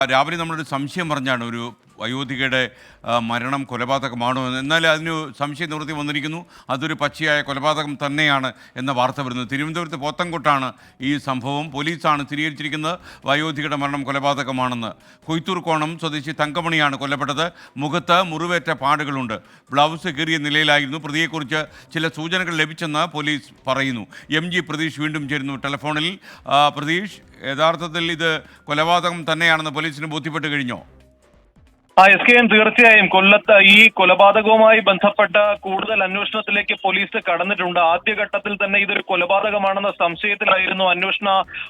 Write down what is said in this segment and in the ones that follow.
രാവിലെ നമ്മളൊരു സംശയം പറഞ്ഞാണ് ഒരു വയോധികയുടെ മരണം കൊലപാതകമാണോ എന്ന്. എന്നാൽ അതിന് സംശയ നിവൃത്തി വന്നിരിക്കുന്നു. അതൊരു പച്ചയായ കൊലപാതകം തന്നെയാണ് എന്ന വാർത്ത വരുന്നത്. തിരുവനന്തപുരത്ത് പോത്തൻകോട്ടാണ് ഈ സംഭവം. പോലീസാണ് സ്ഥിരീകരിച്ചിരിക്കുന്നത് വയോധികയുടെ മരണം കൊലപാതകമാണെന്ന്. കൊയ്ത്തൂർക്കോണം സ്വദേശി തങ്കമണിയാണ് കൊല്ലപ്പെട്ടത്. മുഖത്ത് മുറിവേറ്റ പാടുകളുണ്ട്. ബ്ലൗസ് കീറിയ നിലയിലായിരുന്നു. പ്രതിയെക്കുറിച്ച് ചില സൂചനകൾ ലഭിച്ചെന്ന് പോലീസ് പറയുന്നു. MG പ്രതീഷ് വീണ്ടും ചേരുന്നു ടെലിഫോണിൽ. പ്രതീഷ്, യഥാർത്ഥത്തിൽ ഇത് കൊലപാതകം തന്നെയാണെന്ന് പോലീസിന് ബോധ്യപ്പെട്ട് കഴിഞ്ഞോ? SKN തീർച്ചയായും കൊല്ലത്ത് ഈ കൊലപാതകവുമായി ബന്ധപ്പെട്ട കൂടുതൽ അന്വേഷണത്തിലേക്ക് പോലീസ് കടന്നിട്ടുണ്ട്. ആദ്യഘട്ടത്തിൽ തന്നെ ഇതൊരു കൊലപാതകമാണെന്ന സംശയത്തിലായിരുന്നു അന്വേഷണ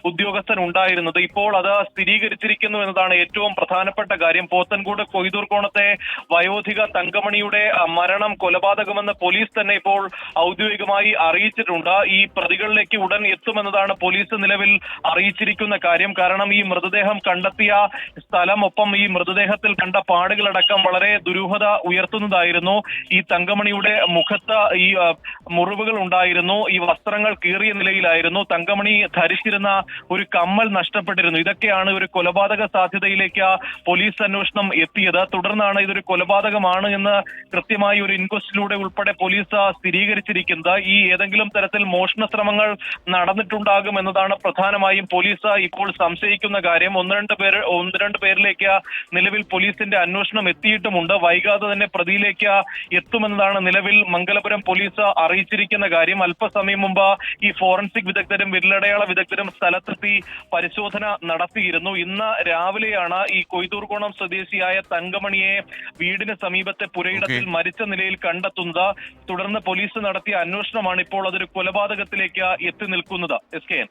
ഉദ്യോഗസ്ഥൻ ഉണ്ടായിരുന്നത്. ഇപ്പോൾ അത് സ്ഥിരീകരിച്ചിരിക്കുന്നു എന്നതാണ് ഏറ്റവും പ്രധാനപ്പെട്ട കാര്യം. പോത്തൻകോട് കൊയ്തൂർക്കോണത്തെ വയോധിക തങ്കമണിയുടെ മരണം കൊലപാതകമെന്ന് പോലീസ് തന്നെ ഇപ്പോൾ ഔദ്യോഗികമായി അറിയിച്ചിട്ടുണ്ട്. ഈ പ്രതികളിലേക്ക് ഉടൻ എത്തുമെന്നതാണ് പോലീസ് നിലവിൽ അറിയിച്ചിരിക്കുന്ന കാര്യം. കാരണം ഈ മൃതദേഹം കണ്ടെത്തിയ സ്ഥലം, ഒപ്പം ഈ മൃതദേഹത്തിൽ കണ്ട പാടുകളടക്കം വളരെ ദുരൂഹത ഉയർത്തുന്നതായിരുന്നു. ഈ തങ്കമണിയുടെ മുഖത്ത് ഈ മുറിവുകൾ ഉണ്ടായിരുന്നു. ഈ വസ്ത്രങ്ങൾ കീറിയ നിലയിലായിരുന്നു. തങ്കമണി ധരിച്ചിരുന്ന ഒരു കമ്മൽ നഷ്ടപ്പെട്ടിരുന്നു. ഇതൊക്കെയാണ് ഒരു കൊലപാതക സാധ്യതയിലേക്ക് പോലീസ് അന്വേഷണം എത്തിയത്. തുടർന്നാണ് ഇതൊരു കൊലപാതകമാണ് എന്ന് കൃത്യമായി ഒരു ഇൻക്വസ്റ്റിലൂടെ ഉൾപ്പെടെ പോലീസ് സ്ഥിരീകരിച്ചിരിക്കുന്നത്. ഈ ഏതെങ്കിലും തരത്തിൽ മോഷണ ശ്രമങ്ങൾ നടന്നിട്ടുണ്ടാകും എന്നതാണ് പ്രധാനമായും പോലീസ് ഇപ്പോൾ സംശയിക്കുന്ന കാര്യം. ഒന്ന് രണ്ട് പേരിലേക്ക് നിലവിൽ പോലീസിന്റെ അന്വേഷണം എത്തിയിട്ടുമുണ്ട്. വൈകാതെ തന്നെ പ്രതിയിലേക്ക് എത്തുമെന്നതാണ് നിലവിൽ മംഗലപുരം പോലീസ് അറിയിച്ചിരിക്കുന്ന കാര്യം. അല്പസമയം മുമ്പ് ഈ ഫോറൻസിക് വിദഗ്ധരും വിരലടയാള വിദഗ്ധരും സ്ഥലത്തെത്തി പരിശോധന നടത്തിയിരുന്നു. ഇന്ന് രാവിലെയാണ് ഈ കൊയ്തൂർക്കോണം സ്വദേശിയായ തങ്കമണിയെ വീടിന് സമീപത്തെ പുരയിടത്തിൽ മരിച്ച നിലയിൽ കണ്ടെത്തുന്നത്. തുടർന്ന് പോലീസ് നടത്തിയ അന്വേഷണമാണ് ഇപ്പോൾ അതൊരു കൊലപാതകത്തിലേക്ക് എത്തി നിൽക്കുന്നത്. SKN.